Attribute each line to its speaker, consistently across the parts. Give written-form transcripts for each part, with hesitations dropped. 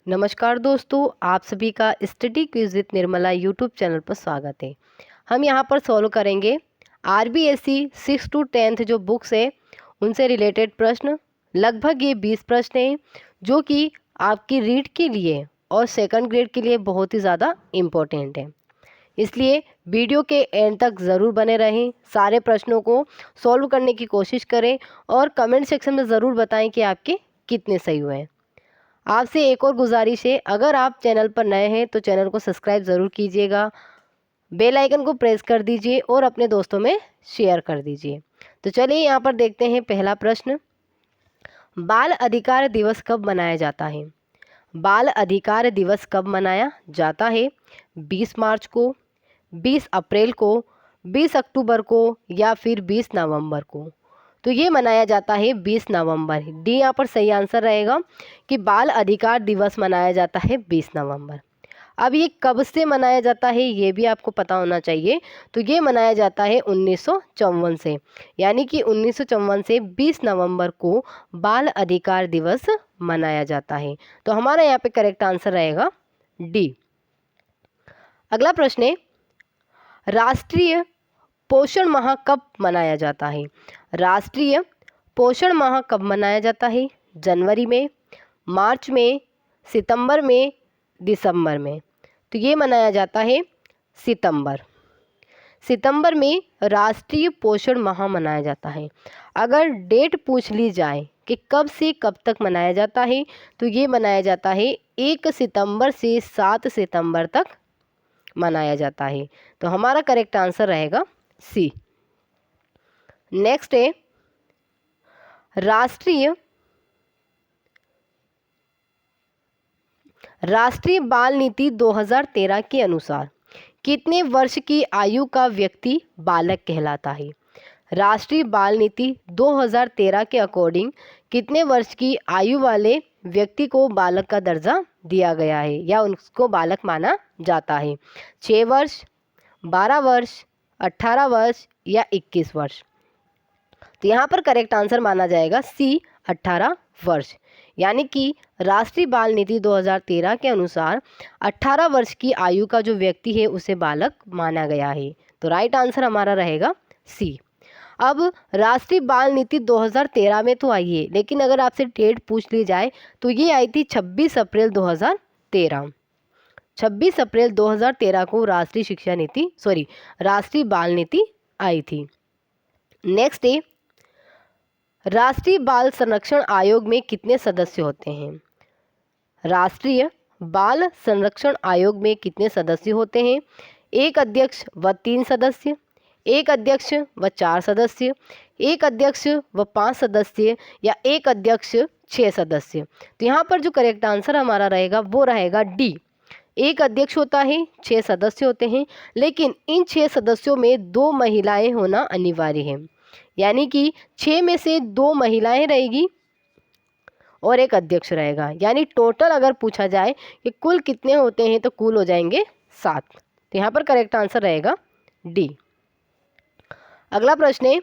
Speaker 1: नमस्कार दोस्तों, आप सभी का study quiz with Nirmala YouTube channel पर स्वागत है। हम यहां पर सॉल्व करेंगे आरबीएससी 6 to 10th जो बुक्स है उनसे रिलेटेड प्रश्न। लगभग ये 20 प्रश्न हैं जो कि आपकी रीड के लिए और सेकंड ग्रेड के लिए बहुत ही ज़्यादा इम्पोर्टेंट है। इसलिए वीडियो के एंड तक ज़रूर बने रहें, सारे प्रश्नों को सॉल्व करने की कोशिश करें और कमेंट सेक्शन में ज़रूर बताएं कि आपके कितने सही हुए हैं। आपसे एक और गुजारिश है, अगर आप चैनल पर नए हैं तो चैनल को सब्सक्राइब ज़रूर कीजिएगा, बेल आइकन को प्रेस कर दीजिए और अपने दोस्तों में शेयर कर दीजिए। तो चलिए यहाँ पर देखते हैं पहला प्रश्न। बाल अधिकार दिवस कब मनाया जाता है? बाल अधिकार दिवस कब मनाया जाता है? 20 मार्च को, 20 अप्रैल को, 20 अक्टूबर को या फिर 20 नवंबर को? तो ये मनाया जाता है 20 नवंबर। डी यहाँ पर सही आंसर रहेगा कि बाल अधिकार दिवस मनाया जाता है 20 नवंबर। अब ये कब से मनाया जाता है ये भी आपको पता होना चाहिए। तो ये मनाया जाता है 1954 से, यानी कि 1954 से 20 नवंबर को बाल अधिकार दिवस मनाया जाता है। तो हमारा यहाँ पे करेक्ट आंसर रहेगा डी। अगला प्रश्न है, राष्ट्रीय पोषण माह कब मनाया जाता है? राष्ट्रीय पोषण माह कब मनाया जाता है? जनवरी में, मार्च में, सितंबर में, दिसंबर में? तो ये मनाया जाता है सितंबर। सितंबर में राष्ट्रीय पोषण माह मनाया जाता है। अगर डेट पूछ ली जाए कि कब से कब तक मनाया जाता है तो ये मनाया जाता है 1 सितंबर से 7 सितंबर तक मनाया जाता है। तो हमारा करेक्ट आंसर रहेगा सी। नेक्स्ट है, राष्ट्रीय बाल नीति 2013 के अनुसार कितने वर्ष की आयु का व्यक्ति बालक कहलाता है? राष्ट्रीय बाल नीति 2013 के अकॉर्डिंग कितने वर्ष की आयु वाले व्यक्ति को बालक का दर्जा दिया गया है या उसको बालक माना जाता है? 6 वर्ष, 12 वर्ष, 18 वर्ष या 21 वर्ष? तो यहाँ पर करेक्ट आंसर माना जाएगा सी, 18 वर्ष। यानी कि राष्ट्रीय बाल नीति 2013 के अनुसार 18 वर्ष की आयु का जो व्यक्ति है उसे बालक माना गया है। तो राइट आंसर हमारा रहेगा सी। अब राष्ट्रीय बाल नीति 2013 में तो आई है, लेकिन अगर आपसे डेट पूछ ली जाए तो ये आई थी 26 अप्रैल 2013। 26 अप्रैल 2013 को राष्ट्रीय बाल नीति आई थी। नेक्स्ट है, राष्ट्रीय बाल संरक्षण आयोग में कितने सदस्य होते हैं? राष्ट्रीय बाल संरक्षण आयोग में कितने सदस्य होते हैं? 1 अध्यक्ष व 3 सदस्य, 1 अध्यक्ष व 4 सदस्य, 1 अध्यक्ष व 5 सदस्य या 1 अध्यक्ष 6 सदस्य? तो यहाँ पर जो करेक्ट आंसर हमारा रहेगा वो रहेगा डी। 1 अध्यक्ष होता है, 6 सदस्य होते हैं, लेकिन इन 6 सदस्यों में 2 महिलाएं होना अनिवार्य है। यानी कि 6 में से 2 महिलाएं रहेगी और 1 अध्यक्ष रहेगा। यानी टोटल अगर पूछा जाए कि कुल कितने होते हैं तो कुल हो जाएंगे 7। तो यहाँ पर करेक्ट आंसर रहेगा डी। अगला प्रश्न है,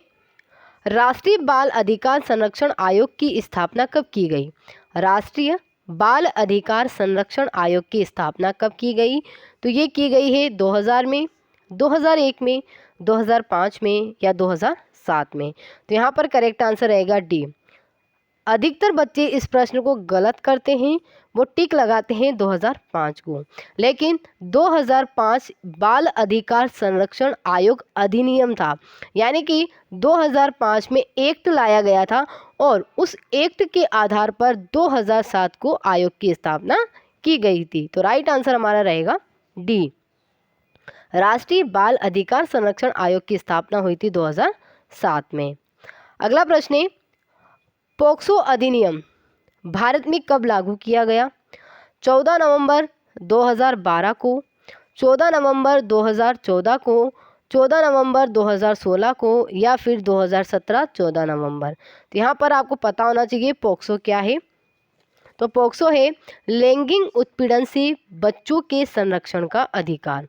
Speaker 1: राष्ट्रीय बाल अधिकार संरक्षण आयोग की स्थापना कब की गई? राष्ट्रीय बाल अधिकार संरक्षण आयोग की स्थापना कब की गई? तो ये की गई है 2000 में, 2001 में, 2005 में या 2007 में? तो यहाँ पर करेक्ट आंसर रहेगा डी। अधिकतर बच्चे इस प्रश्न को गलत करते हैं, वो टिक लगाते हैं 2005 को, लेकिन 2005 बाल अधिकार संरक्षण आयोग अधिनियम था। यानी कि 2005 में एक्ट लाया गया था और उस एक्ट के आधार पर 2007 को आयोग की स्थापना की गई थी। तो राइट आंसर हमारा रहेगा डी। राष्ट्रीय बाल अधिकार संरक्षण आयोग की स्थापना हुई थी 2007 में। अगला प्रश्न है, पोक्सो अधिनियम भारत में कब लागू किया गया? 14 नवंबर 2012 को, 14 नवंबर 2014 को, 14 नवंबर 2016 को या फिर 2017 14 नवंबर? तो यहाँ पर आपको पता होना चाहिए पोक्सो क्या है। तो पोक्सो है लैंगिक उत्पीड़न से बच्चों के संरक्षण का अधिकार।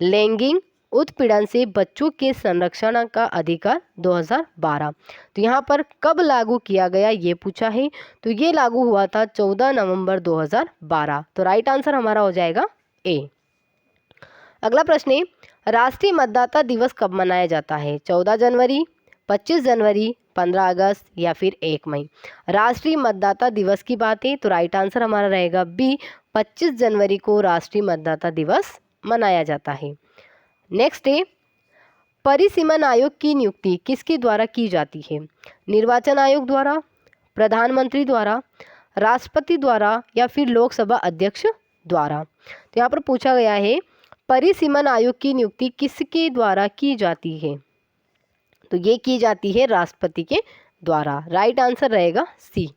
Speaker 1: लैंगिक उत्पीड़न से बच्चों के संरक्षण का अधिकार 2012। तो यहाँ पर कब लागू किया गया ये पूछा है, तो ये लागू हुआ था 14 नवंबर 2012। तो राइट आंसर हमारा हो जाएगा ए। अगला प्रश्न है, राष्ट्रीय मतदाता दिवस कब मनाया जाता है? 14 जनवरी, 25 जनवरी, 15 अगस्त या फिर 1 मई। राष्ट्रीय मतदाता दिवस की बात है तो राइट आंसर हमारा रहेगा बी, 25 जनवरी को राष्ट्रीय मतदाता दिवस मनाया जाता है। नेक्स्ट है, परिसीमन आयोग की नियुक्ति किसके द्वारा की जाती है? निर्वाचन आयोग द्वारा, प्रधानमंत्री द्वारा, राष्ट्रपति द्वारा या फिर लोकसभा अध्यक्ष द्वारा। तो यहाँ पर पूछा गया है परिसीमन आयोग की नियुक्ति किसके द्वारा की जाती है? तो ये की जाती है राष्ट्रपति के द्वारा। राइट आंसर रहेगा सी।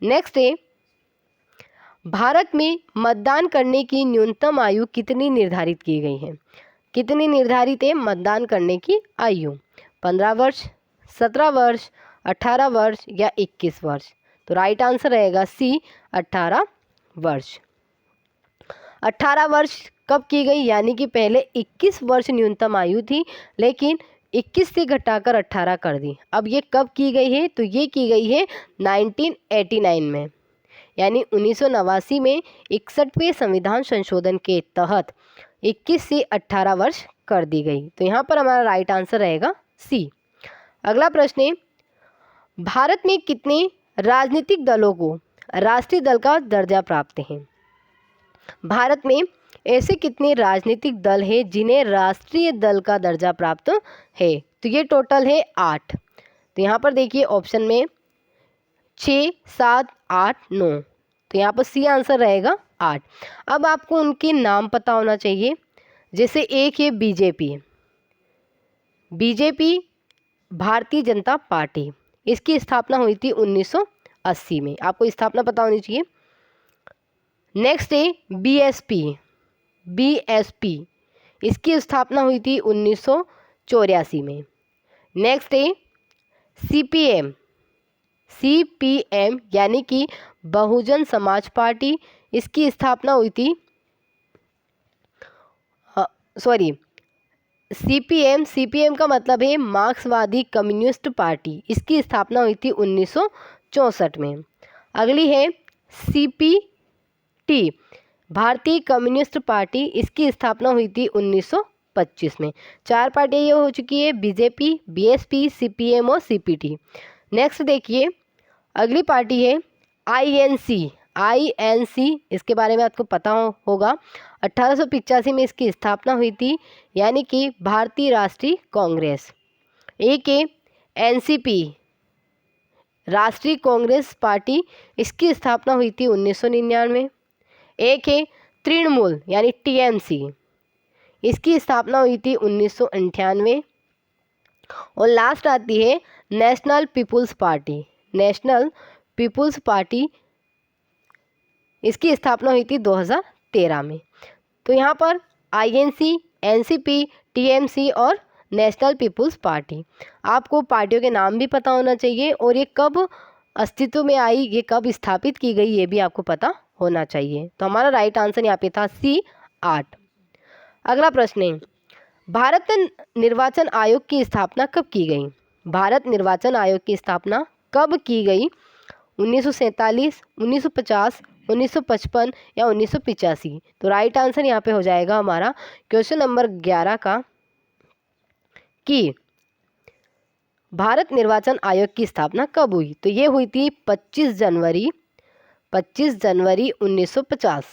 Speaker 1: नेक्स्ट है, भारत में मतदान करने की न्यूनतम आयु कितनी निर्धारित की गई है? कितनी निर्धारित है मतदान करने की आयु? 15 वर्ष, 17 वर्ष, 18 वर्ष या 21 वर्ष। तो राइट आंसर रहेगा सी, 18 वर्ष। 18 वर्ष कब की गई? यानी कि पहले 21 वर्ष न्यूनतम आयु थी, लेकिन 21 से घटाकर 18 कर दी। अब ये कब की गई है? तो ये की गई है 1989 में, यानी 1989 में 61वें संविधान संशोधन के तहत 21 से 18 वर्ष कर दी गई। तो यहाँ पर हमारा राइट आंसर रहेगा सी। अगला प्रश्न है, भारत में कितने राजनीतिक दलों को राष्ट्रीय दल का दर्जा प्राप्त है? भारत में ऐसे कितने राजनीतिक दल हैं जिन्हें राष्ट्रीय दल का दर्जा प्राप्त है? तो ये टोटल है 8। तो यहाँ पर देखिए ऑप्शन में 6, 7, 8, 9। तो यहाँ पर सी आंसर रहेगा 8। अब आपको उनके नाम पता होना चाहिए। जैसे एक है BJP, BJP Bharatiya Janata party, इसकी स्थापना हुई थी 1980 में, आपको स्थापना पता होनी चाहिए। नेक्स्ट है बीएसपी, बीएसपी इसकी स्थापना हुई थी 1984 में। नेक्स्ट है सीपीएम, सीपीएम यानी कि बहुजन समाज पार्टी, इसकी स्थापना हुई थी सीपीएम, सीपीएम का मतलब है मार्क्सवादी कम्युनिस्ट पार्टी, इसकी स्थापना हुई थी 1964 में। अगली है सीपीटी, भारतीय कम्युनिस्ट पार्टी, इसकी स्थापना हुई थी 1925 में। 4 पार्टियाँ ये हो चुकी है, बीजेपी, बीएसपी, सीपीएम और सीपीटी। नेक्स्ट देखिए अगली पार्टी है आईएनसी, आईएनसी इसके बारे में आपको पता होगा। 1885 में इसकी स्थापना हुई थी, यानी कि भारतीय राष्ट्रीय कांग्रेस। एक है एनसीपी, राष्ट्रीय कांग्रेस पार्टी, इसकी स्थापना हुई थी 1999। एक है तृणमूल यानी टीएमसी, इसकी स्थापना हुई थी 1998। और लास्ट आती है नेशनल पीपुल्स पार्टी, नेशनल पीपुल्स पार्टी, इसकी स्थापना हुई थी 2013 में। तो यहाँ पर आईएनसी, एनसीपी, टीएमसी और नेशनल पीपुल्स पार्टी, आपको पार्टियों के नाम भी पता होना चाहिए और ये कब अस्तित्व में आई, ये कब स्थापित की गई, ये भी आपको पता होना चाहिए। तो हमारा राइट आंसर यहाँ पे था सी, 8। अगला प्रश्न है, भारत निर्वाचन आयोग की स्थापना कब की गई? भारत निर्वाचन आयोग की स्थापना कब की गई? 1947, 1950, 1955 या 1985। तो राइट आंसर यहाँ पे हो जाएगा हमारा क्वेश्चन नंबर 11 का कि भारत निर्वाचन आयोग की स्थापना कब हुई? तो ये हुई थी 25 जनवरी 1950।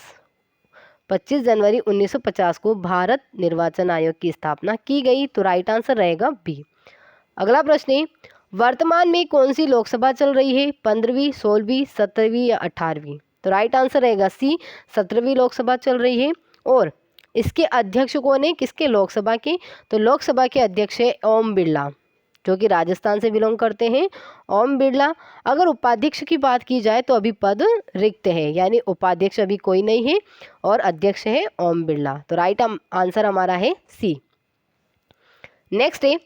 Speaker 1: 25 जनवरी 1950 को भारत निर्वाचन आयोग की स्थापना की गई। तो राइट आंसर रहेगा बी। अगला प्रश्न है, वर्तमान में कौन सी लोकसभा चल रही है? 15वीं, 16वीं, 17वीं या 18वीं? तो राइट आंसर रहेगा सी, 17वीं लोकसभा चल रही है। और इसके अध्यक्ष कौन है, किसके लोकसभा के? तो लोकसभा के अध्यक्ष है ओम बिरला, जो कि राजस्थान से बिलोंग करते हैं, ओम बिरला। अगर उपाध्यक्ष की बात की जाए तो अभी पद रिक्त है, यानी उपाध्यक्ष अभी कोई नहीं है और अध्यक्ष है ओम बिरला। तो राइट आंसर हमारा है सी। नेक्स्ट है,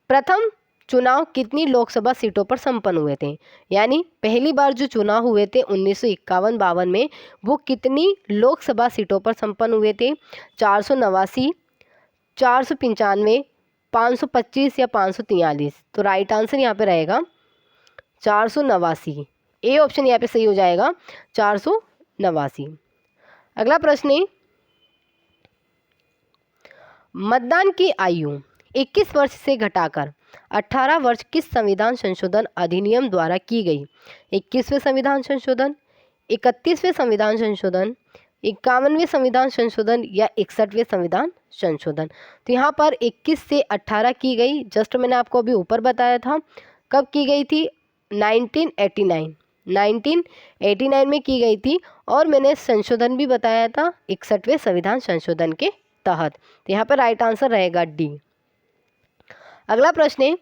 Speaker 1: प्रथम चुनाव कितनी लोकसभा सीटों पर संपन्न हुए थे? यानी पहली बार जो चुनाव हुए थे 1951-52 में, वो कितनी लोकसभा सीटों पर संपन्न हुए थे? 489, 495, 525 या 543। तो राइट आंसर यहाँ पे रहेगा 489। ए ऑप्शन यहाँ पे सही हो जाएगा, 489। अगला प्रश्न है, मतदान की आयु 21 वर्ष से घटाकर 18 वर्ष किस संविधान संशोधन अधिनियम द्वारा की गई? 21वें संविधान संशोधन, 31वें संविधान संशोधन, 51वें संविधान संशोधन या 61वें संविधान संशोधन। तो यहाँ पर 21 से 18 की गई, जस्ट मैंने आपको अभी ऊपर बताया था कब की गई थी, 1989 में की गई थी। और मैंने संशोधन भी बताया था 61वें संविधान संशोधन के तहत। तो यहाँ पर राइट आंसर रहेगा डी। अगला प्रश्न है,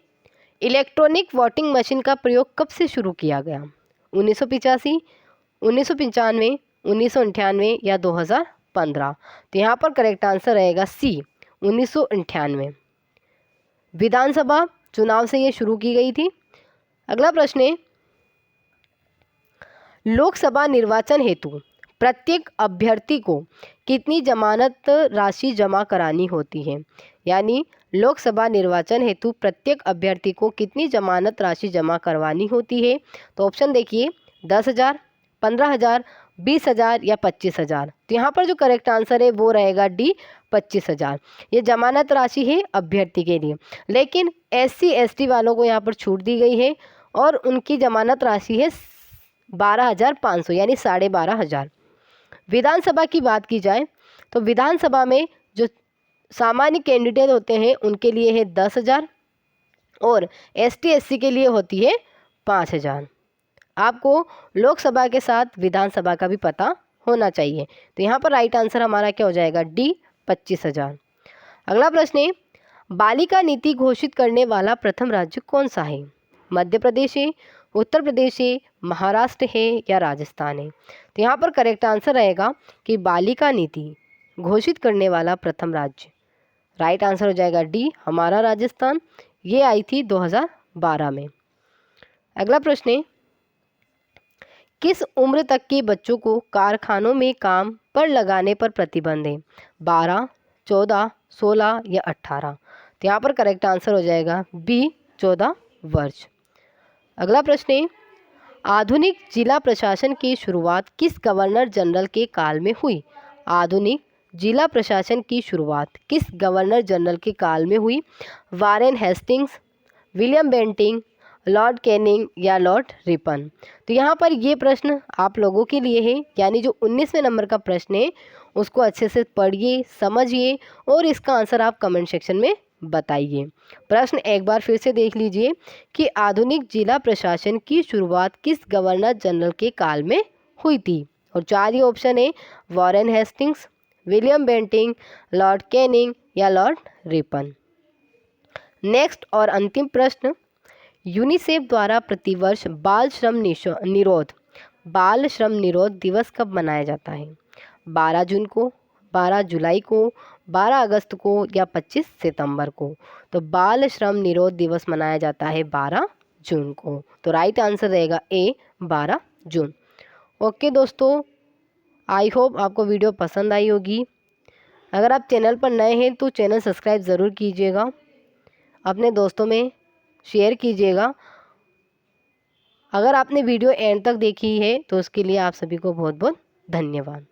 Speaker 1: इलेक्ट्रॉनिक वोटिंग मशीन का प्रयोग कब से शुरू किया गया? 1985, 1995, 1998 या 2015। तो यहाँ पर करेक्ट आंसर रहेगा सी, 1998। विधानसभा चुनाव से ये शुरू की गई थी। अगला प्रश्न है, लोकसभा निर्वाचन हेतु प्रत्येक अभ्यर्थी को कितनी जमानत राशि जमा करानी होती है? यानी लोकसभा निर्वाचन हेतु प्रत्येक अभ्यर्थी को कितनी जमानत राशि जमा करवानी होती है? तो ऑप्शन देखिए, 10,000, 15,000, 20,000 या 25,000। तो यहाँ पर जो करेक्ट आंसर है वो रहेगा डी, 25,000। ये जमानत राशि है अभ्यर्थी के लिए, लेकिन SC ST वालों को यहाँ पर छूट दी गई है और उनकी जमानत राशि है 12,500 यानी 12,500। विधानसभा की बात की जाए तो विधानसभा में जो सामान्य कैंडिडेट होते हैं उनके लिए है 10,000 और ST SC के लिए होती है 5,000। आपको लोकसभा के साथ विधानसभा का भी पता होना चाहिए। तो यहाँ पर राइट आंसर हमारा क्या हो जाएगा, डी, 25,000। अगला प्रश्न है, बालिका नीति घोषित करने वाला प्रथम राज्य कौन सा है? मध्य प्रदेश है, उत्तर प्रदेश है, महाराष्ट्र है या राजस्थान है? तो यहाँ पर करेक्ट आंसर रहेगा कि बालिका नीति घोषित करने वाला प्रथम राज्य, राइट आंसर हो जाएगा डी, हमारा राजस्थान। ये आई थी 2012 में। अगला प्रश्न है, किस उम्र तक के बच्चों को कारखानों में काम पर लगाने पर प्रतिबंध है? 12, 14, 16 या 18? तो यहाँ पर करेक्ट आंसर हो जाएगा बी, 14 वर्ष। अगला प्रश्न है, आधुनिक जिला प्रशासन की शुरुआत किस गवर्नर जनरल के काल में हुई? आधुनिक जिला प्रशासन की शुरुआत किस गवर्नर जनरल के काल में हुई? Warren Hastings, William Bentinck, Lord Canning या लॉर्ड रिपन? तो यहाँ पर ये प्रश्न आप लोगों के लिए है, यानी जो 19वें नंबर का प्रश्न है उसको अच्छे से पढ़िए, समझिए और इसका आंसर आप कमेंट सेक्शन में बताइए। प्रश्न एक बार फिर से देख लीजिए कि आधुनिक जिला प्रशासन की शुरुआत किस गवर्नर जनरल के काल में हुई थी? और 4 ही ऑप्शन है, Warren Hastings, William Bentinck, Lord Canning या लॉर्ड रिपन। नेक्स्ट और अंतिम प्रश्न, यूनिसेफ द्वारा प्रतिवर्ष बाल श्रम निरोध दिवस कब मनाया जाता है? 12 जून को, 12 जुलाई को, 12 अगस्त को या 25 सितंबर को? तो बाल श्रम निरोध दिवस मनाया जाता है 12 जून को। तो राइट आंसर रहेगा ए, 12 जून। ओके दोस्तों, आई होप आपको वीडियो पसंद आई होगी। अगर आप चैनल पर नए हैं तो चैनल सब्सक्राइब ज़रूर कीजिएगा, अपने दोस्तों में शेयर कीजिएगा। अगर आपने वीडियो एंड तक देखी है तो उसके लिए आप सभी को बहुत बहुत धन्यवाद।